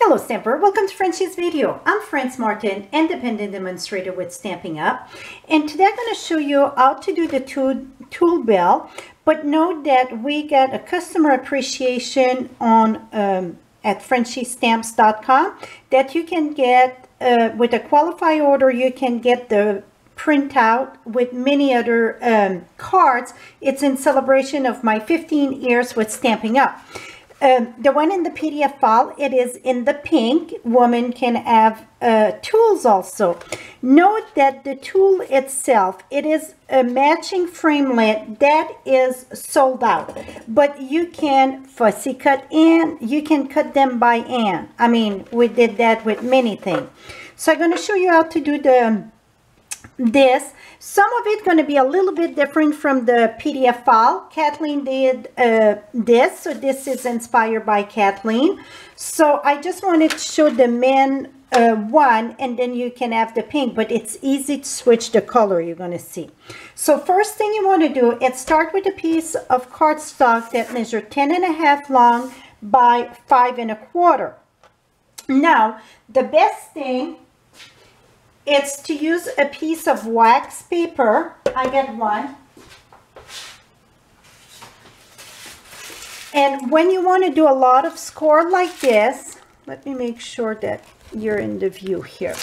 Hello Stamper, welcome to Francie's video. I'm France Martin, independent demonstrator with Stampin' Up! And today I'm going to show you how to do the tool bell, but note that we get a customer appreciation on at FrancieStamps.com that you can get with a qualified order. You can get the printout with many other cards. It's in celebration of my 15 years with Stampin' Up! The one in the PDF file, it is in the pink. Woman can have tools also. Note that the tool itself, it is a matching framelit that is sold out. But you can fussy cut in, you can cut them by hand. I mean, we did that with many things. So I'm going to show you how to do this. Some of it going to be a little bit different from the PDF file. Kathleen did this, so this is inspired by Kathleen. So I just wanted to show the main one, and then you can have the pink, but it's easy to switch the color, you're going to see. So first thing you want to do is start with a piece of cardstock that measures 10.5 long by 5 1/4. Now, the best thing, it's to use a piece of wax paper. I get one. And when you want to do a lot of score like this, let me make sure that you're in the view here.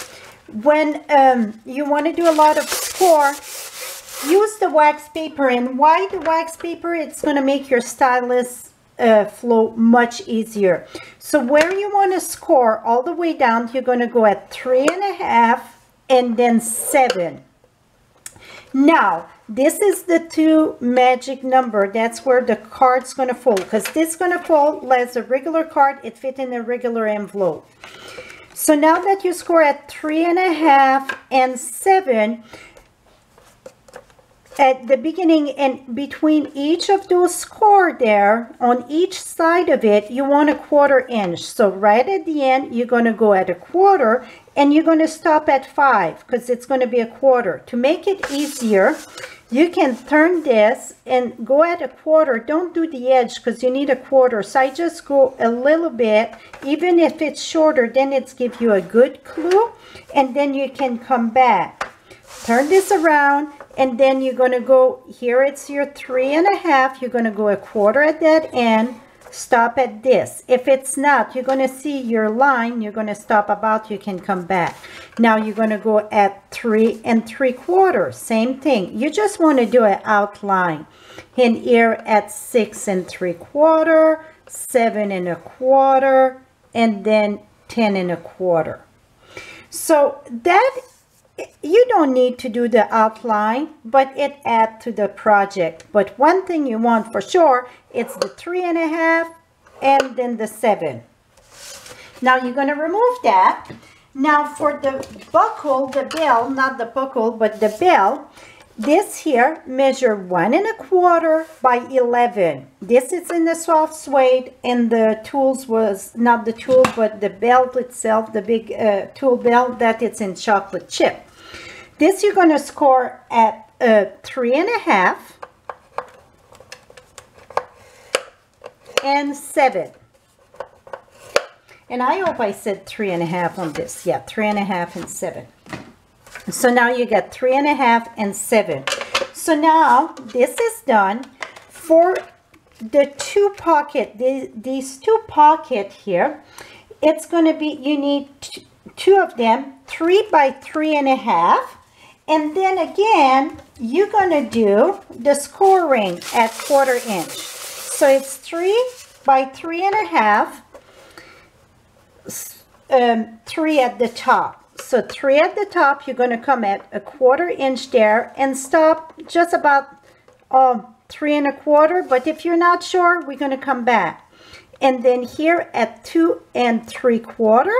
When you want to do a lot of score, use the wax paper. And why the wax paper? It's going to make your stylus flow much easier. So where you want to score all the way down, you're going to go at 3.5 and then 7. Now, this is the 2 magic number. That's where the card's going to fold, because this is going to fold as a regular card. It fits in a regular envelope. So now that you score at 3.5 and 7, at the beginning and between each of those score there, on each side of it, you want a 1/4 inch. So right at the end, you're going to go at a 1/4, and you're going to stop at 5 because it's going to be a 1/4. To make it easier, you can turn this and go at a 1/4. Don't do the edge because you need a 1/4. So I just go a little bit. Even if it's shorter, then it's give you a good clue, and then you can come back. Turn this around, and then you're going to go here. It's your 3.5. You're going to go a 1/4 at that end. Stop at this. If it's not, you're going to see your line. You're going to stop about. You can come back. Now you're going to go at 3 3/4. Same thing. You just want to do an outline. And here at 6 3/4, 7 1/4, and then 10 1/4. So that, you don't need to do the outline, but it adds to the project. But one thing you want for sure, it's the 3.5 and then the 7. Now you're going to remove that. Now for the buckle, the bell, not the buckle, but the bell, this here measure 1 1/4 by 11. This is in the soft suede, and the tools was not the tool, but the belt itself, the big tool belt, that it's in chocolate chip. This you're going to score at 3.5 and 7. And I hope I said 3.5 on this. Yeah, 3.5 and 7. So now you get 3.5 and 7. So now this is done. For the 2 pocket, these 2 pocket here, it's going to be, you need 2 of them, 3 by 3.5. And then again, you're going to do the scoring at 1/4 inch. So it's 3 by 3.5, 3 at the top. So 3 at the top, you're going to come at a 1/4 inch there and stop just about 3 1/4. But if you're not sure, we're going to come back. And then here at 2 3/4.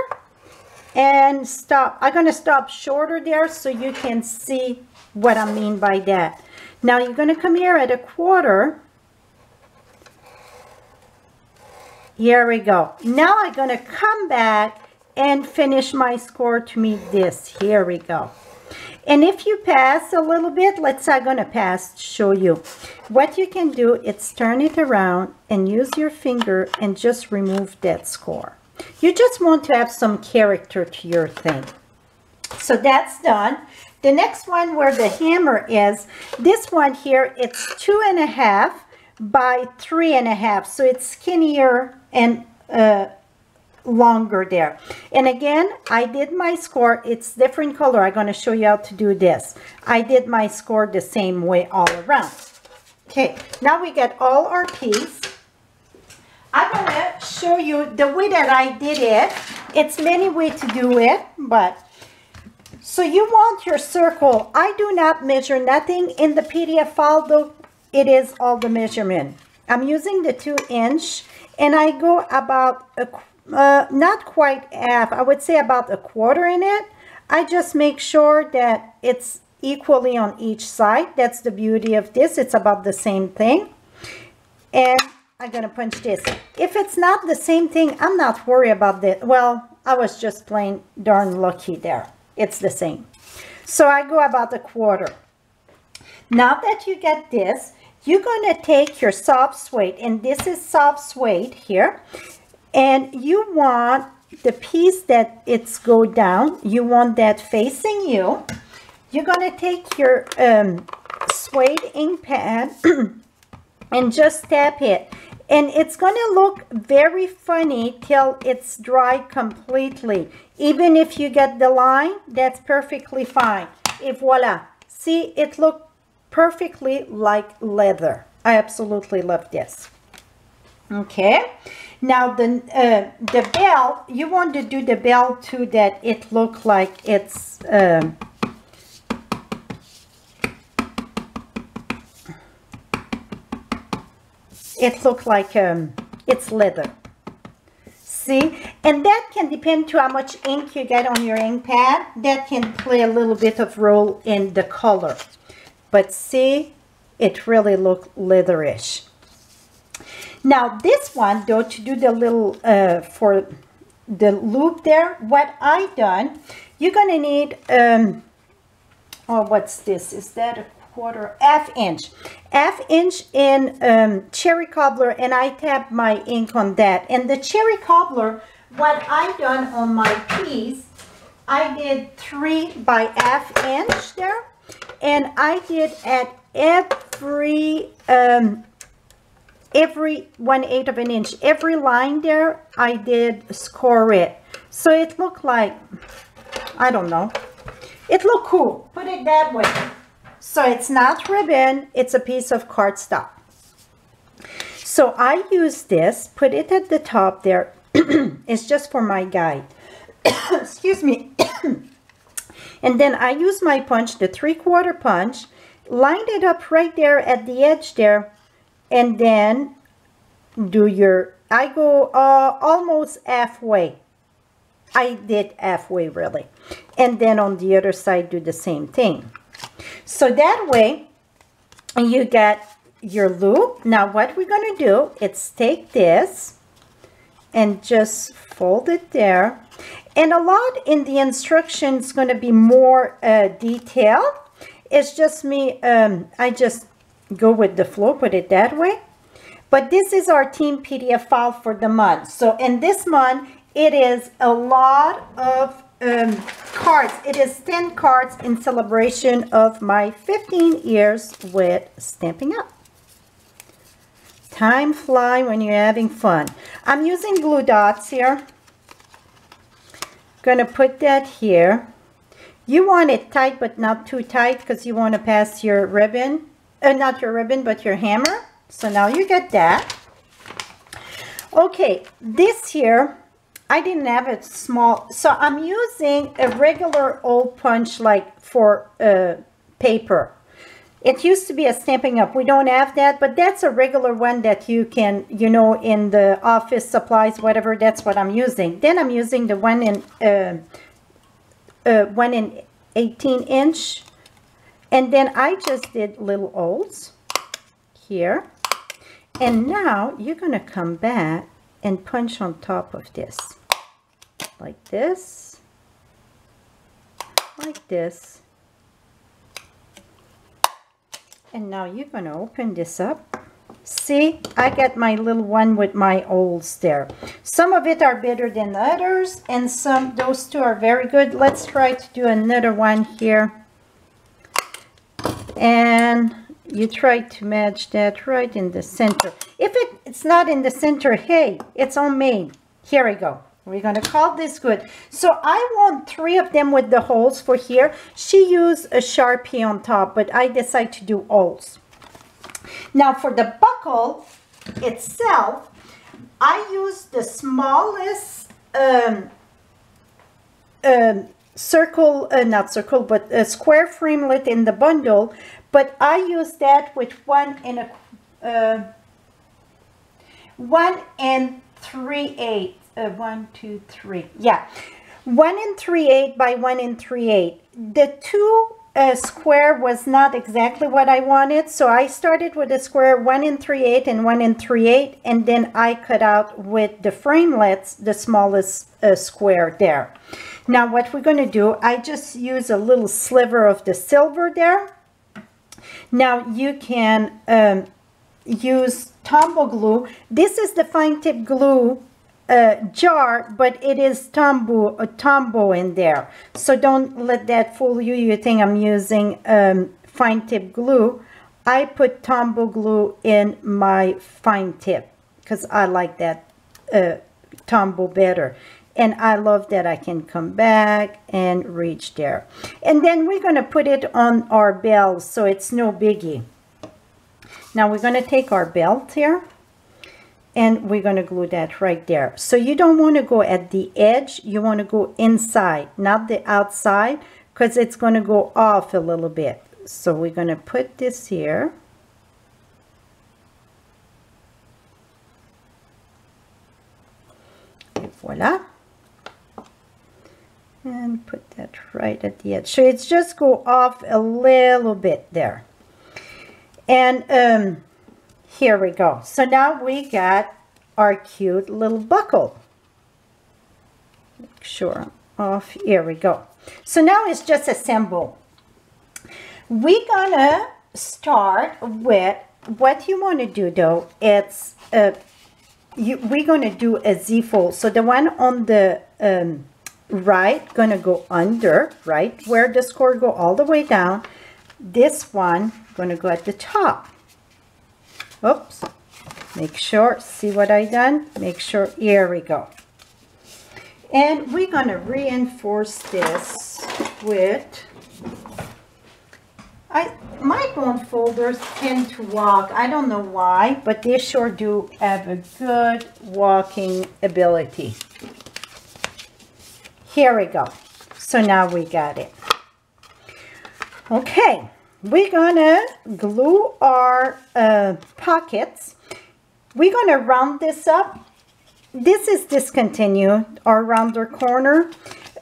And stop. I'm going to stop shorter there so you can see what I mean by that. Now you're going to come here at a 1/4. Here we go. Now I'm going to come back and finish my score to meet this. Here we go. And if you pass a little bit, let's say I'm going to pass to show you. What you can do is turn it around and use your finger and just remove that score. You just want to have some character to your thing. So that's done. The next one where the hammer is, this one here, it's 2.5 by 3.5. So it's skinnier and longer there. And again, I did my score. It's different color. I'm going to show you how to do this. I did my score the same way all around. Okay, now we get all our piece. I'm going to show you the way that I did it. It's many ways to do it, but so you want your circle. I do not measure nothing in the PDF file, though it is all the measurement. I'm using the 2-inch, and I go about not quite half. I would say about 1/4 in it. I just make sure that it's equally on each side. That's the beauty of this. It's about the same thing. And I'm going to punch this. If it's not the same thing, I'm not worried about that. Well, I was just plain darn lucky there. It's the same. So I go about 1/4. Now that you get this, you're going to take your soft suede, and this is soft suede here, and you want the piece that it's go down, you want that facing you. You're going to take your suede ink pad and just tap it. And it's going to look very funny till it's dry completely. Even if you get the line, that's perfectly fine. Et voila. See, it looked perfectly like leather. I absolutely love this. Okay. Now the belt, you want to do the belt too that it look like it's it look like it's leather. See, and that can depend to how much ink you get on your ink pad. That can play a little bit of role in the color. But see, it really looks leatherish. Now this one though, to do the little for the loop there, what I done, you're gonna need oh, what's this? Is that a 1/4? Half inch in cherry cobbler, and I tapped my ink on that. And the cherry cobbler, what I done on my piece, I did 3 by 1/2 inch there, and I did at every 1/8 of an inch, every line there, I did score it. So it looked like, I don't know, it looked cool, put it that way. So it's not ribbon, it's a piece of cardstock. So I use this, put it at the top there. It's just for my guide. Excuse me. And then I use my punch, the 3/4 punch, line it up right there at the edge there, and then do your, I go almost halfway. I did halfway really. And then on the other side, do the same thing. So that way you get your loop. Now what we're going to do is take this and just fold it there. And a lot in the instructions is going to be more detailed. It's just me, I just go with the flow, put it that way. But this is our team PDF file for the month. So in this month, it is a lot of cards. It is 10 cards in celebration of my 15 years with Stampin' Up. Time flies when you're having fun. I'm using glue dots here. Gonna put that here. You want it tight, but not too tight, because you want to pass your ribbon, not your ribbon, but your hammer. So now you get that. Okay, this here, I didn't have it small, so I'm using a regular old punch like for paper. It used to be a Stampin' Up. We don't have that, but that's a regular one that you can, you know, in the office supplies, whatever, that's what I'm using. Then I'm using the one in 18 inch. And then I just did little O's here. And now you're going to come back and punch on top of this. Like this. Like this. And now you're going to open this up See, I got my little one with my holes there. Some of it are better than the others, and those two are very good. Let's try to do another one here. And you try to match that right in the center. If it's not in the center, hey, it's homemade. Here we go. We're going to call this good. So I want 3 of them with the holes for here. She used a Sharpie on top, but I decided to do holes. Now for the buckle itself, I used the smallest not circle, but a square framelit in the bundle. But I used that with 1 3/8. 1, 2, 3. Yeah, 1 3/8 by 1 3/8. The 2 square was not exactly what I wanted, so I started with a square 1 3/8 and 1 3/8, and then I cut out with the framelets the smallest square there. Now what we're going to do, I just use a little sliver of the silver there. Now you can use Tombow glue. This is the fine tip glue jar, but it is Tombow in there, so don't let that fool you. You think I'm using fine tip glue. I put Tombow glue in my fine tip because I like that Tombow better, and I love that I can come back and reach there. And then we're going to put it on our belt, so it's no biggie. Now we're going to take our belt here, and we're going to glue that right there. So you don't want to go at the edge, you want to go inside, not the outside, because it's going to go off a little bit. So we're going to put this here. And voila. And put that right at the edge. So it's just go off a little bit there. And here we go. So now we got our cute little buckle. Make sure I'm off. Here we go. So now it's just assemble. We're gonna start with what you want to do though. It's we're gonna do a Z fold. So the one on the right gonna go under, right where the score go all the way down. This one gonna go at the top. Oops, make sure, see what I done? Make sure, here we go. And we're gonna reinforce this with, my bone folders tend to walk, I don't know why, but they sure do have a good walking ability. Here we go. So now we got it. Okay. We're gonna glue our pockets. We're gonna round this up. This is discontinued, our rounder corner.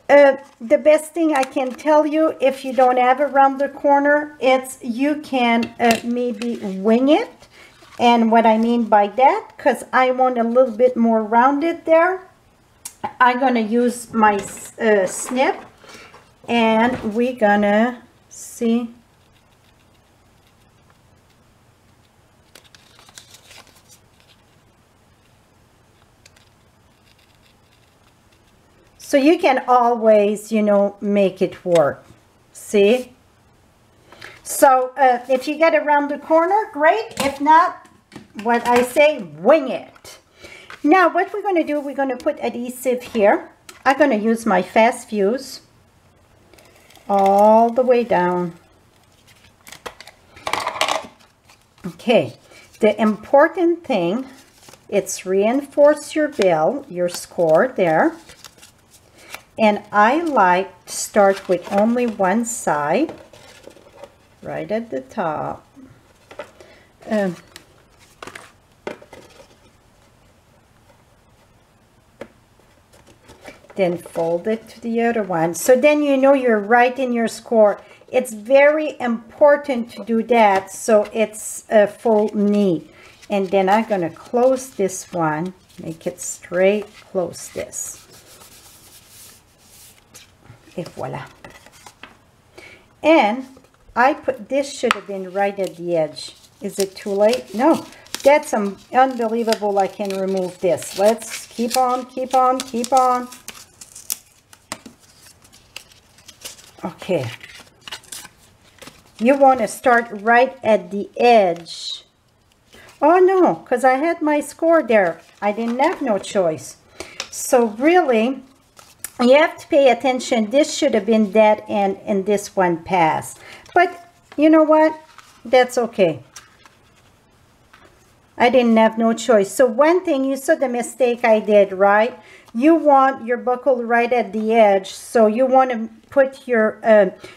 The best thing I can tell you, if you don't have a rounder corner, it's you can maybe wing it. And what I mean by that, because I want a little bit more rounded there, I'm gonna use my snip, and we're gonna see. So you can always, you know, make it work. See? So if you get around the corner, great. If not, what I say, wing it. Now what we're going to do, we're going to put adhesive here. I'm going to use my fast fuse all the way down. Okay. The important thing, it's reinforce your belt, your score there. And I like to start with only one side, right at the top. Then fold it to the other one. So then you know you're right in your score. It's very important to do that so it's full neat. And then I'm going to close this one, make it straight, close this. Et voila. And I put, this should have been right at the edge. Is it too late? No. That's unbelievable. I can remove this. Let's keep on, keep on, keep on. Okay. You want to start right at the edge. Oh no, because I had my score there. I didn't have no choice. So really, you have to pay attention. This should have been dead end and this one passed. But you know what? That's okay. I didn't have no choice. So one thing, you saw the mistake I did, right? You want your buckle right at the edge. So you want to put your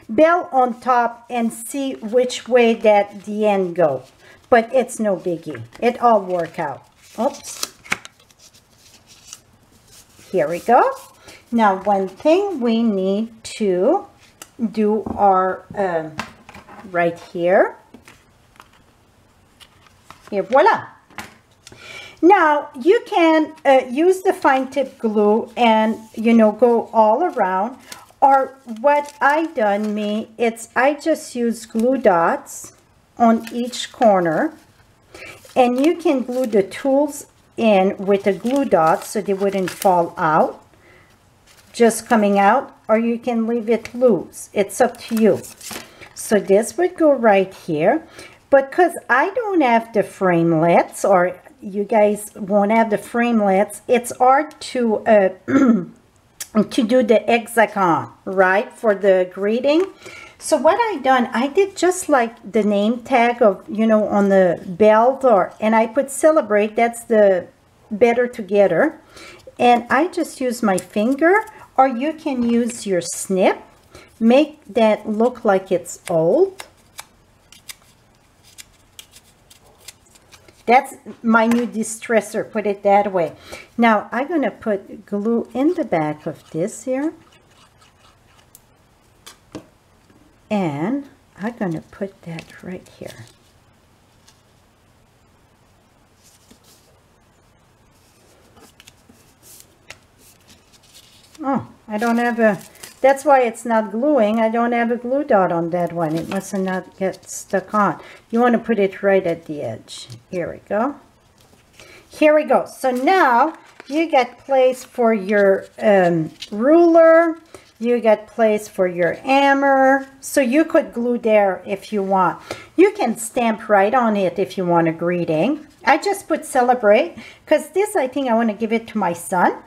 bell on top and see which way that the end go. But it's no biggie. It all work out. Oops. Here we go. Now one thing we need to do our right here. Here, voila. Now you can use the fine tip glue and go all around, or what I done I just use glue dots on each corner, and you can glue the tools in with a glue dot so they wouldn't fall out, just coming out, or you can leave it loose. It's up to you. So this would go right here. But because I don't have the framelets, or you guys won't have the framelets, it's hard to to do the hexagon, right, for the greeting. So what I done, I did just like the name tag of, on the belt, and I put celebrate, that's the better together. And I just use my finger, or you can use your snip, make that look like it's old. That's my new distressor, put it that way. Now I'm going to put glue in the back of this here. And I'm going to put that right here. Oh, I don't have a, that's why it's not gluing. I don't have a glue dot on that one. It must not get stuck on. You want to put it right at the edge. Here we go. Here we go. So now you get place for your ruler. You get place for your hammer. So you could glue there if you want. You can stamp right on it if you want a greeting. I just put celebrate because this, I think I want to give it to my son.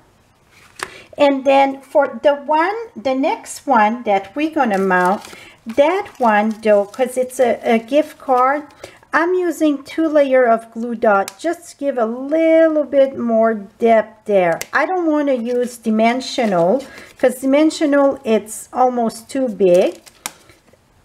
And then for the next one that we're going to mount, that one though, because it's a gift card, I'm using 2 layers of glue dot, just to give a little bit more depth there. I don't want to use dimensional, because dimensional, it's almost too big.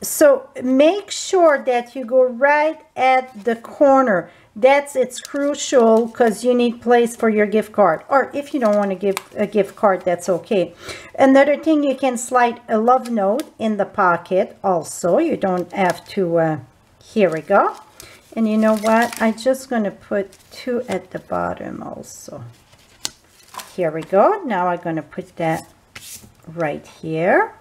So make sure that you go right at the corner. It's crucial, because you need place for your gift card. Or if you don't want to give a gift card, that's okay. Another thing, you can slide a love note in the pocket also. You don't have to, here we go. And you know what? I'm just going to put 2 at the bottom also. Here we go. Now I'm going to put that right here.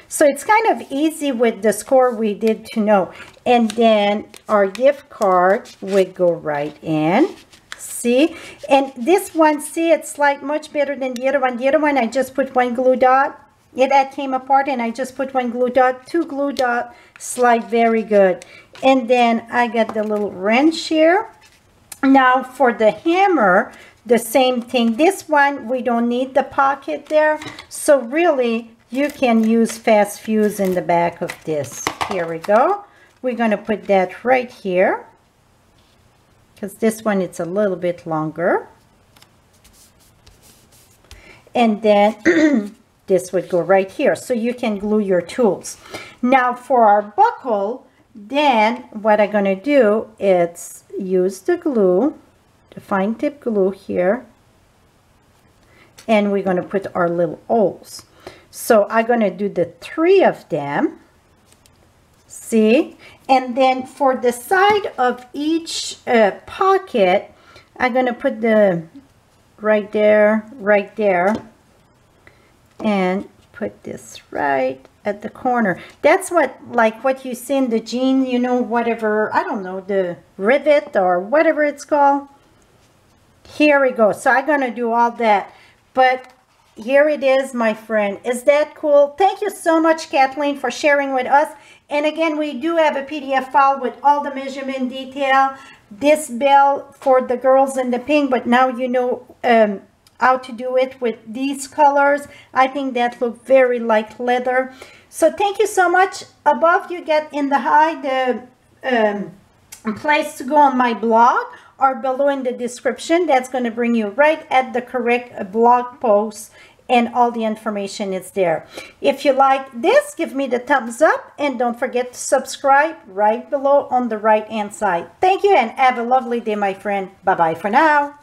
So it's kind of easy with the score we did to know. And then our gift card would go right in. See? And this one, see, it's like much better than the other one. The other one, I just put 1 glue dot. That came apart and I just put 1 glue dot. 2 glue dot, slide very good. And then I got the little wrench here. Now for the hammer, the same thing. This one, we don't need the pocket there. So really, you can use fast fuse in the back of this. Here we go. We're going to put that right here, because this one, it's a little bit longer. And then this would go right here. So you can glue your tools. Now for our buckle, then what I'm going to do is use the glue, the fine tip glue here. And we're going to put our little holes. So I'm going to do the 3 of them. See? And then for the side of each pocket, I'm going to put the right there, and put this right at the corner. That's what, like what you see in the jean, you know, whatever, I don't know, the rivet or whatever it's called. Here we go. So I'm going to do all that. But here it is, my friend. Is that cool? Thank you so much, Kathleen, for sharing with us. And again, we do have a PDF file with all the measurement detail. This bell for the girls in the pink, but now you know how to do it with these colors. I think that look very like leather. So thank you so much. Above you get in the the place to go on my blog, or below in the description. That's going to bring you right at the correct blog post, and all the information is there. If you like this, give me the thumbs up, and don't forget to subscribe right below on the right hand side. Thank you, and have a lovely day, my friend. Bye bye for now.